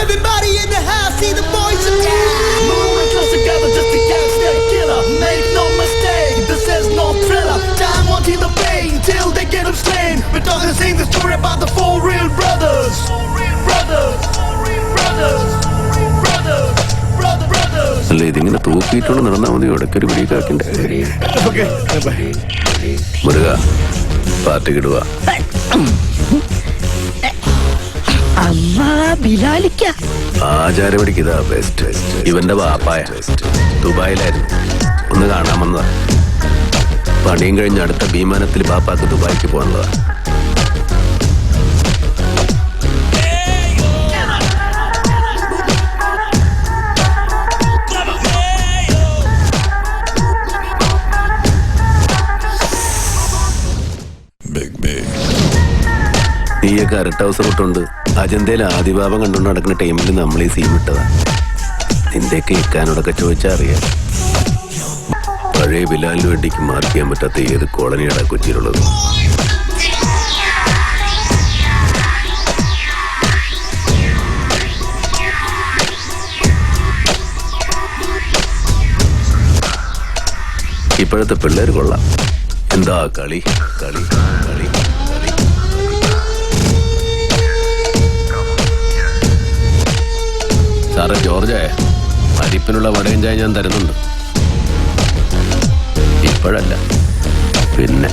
everybody in the house, see the boys are down. Moving close together just to catch that killer. Make no mistake, this is no thriller. Time won't heal the pain till they get him slain. We're talking, sing the story about the four real brothers. Brothers, brothers, brothers, brothers. അല്ല ഇതിങ്ങനെ തൂക്കിയിട്ടുള്ള നടന്നാൽ മതി. ഇടയ്ക്കൊരു പിടിക്കാക്കിണ്ട്. Muruga പാർട്ടിക്കിടുക. ആചാരപടിക്കിതാ best. ഇവന്റെ വാപ്പായ ദുബായിലായിരുന്നു. ഒന്ന് കാണാൻ വന്നതാ. പണിയും കഴിഞ്ഞ് അടുത്ത വിമാനത്തിൽ ബാപ്പാക്ക് ദുബായിക്ക് പോകാനുള്ളതാ. നീയൊക്കെ അരട്ട ഹൗസ് റൂട്ടുണ്ട്. അജന്തയിൽ ആദിഭാവം കണ്ടുകൊണ്ട് നടക്കുന്ന ടൈമിൽ നമ്മൾ ഈ സീൻ വിട്ടതാ. നിന്റെയൊക്കെ ഇക്കാനോടൊക്കെ ചോദിച്ചാൽ അറിയാം. പഴയ ബിലാലിന് വേണ്ടിക്ക് മാർക്ക് ചെയ്യാൻ പറ്റാത്ത ഏത് കോളനിയാണ് കൊച്ചിയിലുള്ളത്. ഇപ്പോഴത്തെ പിള്ളേർ കൊള്ളാം. എന്താ കളി കളി കളി കളി. സാറേ ജോർജേ, അരിപ്പിനുള്ള വടയും ചായ ഞാൻ തരുന്നുണ്ട്. ഇപ്പോഴല്ല, പിന്നെ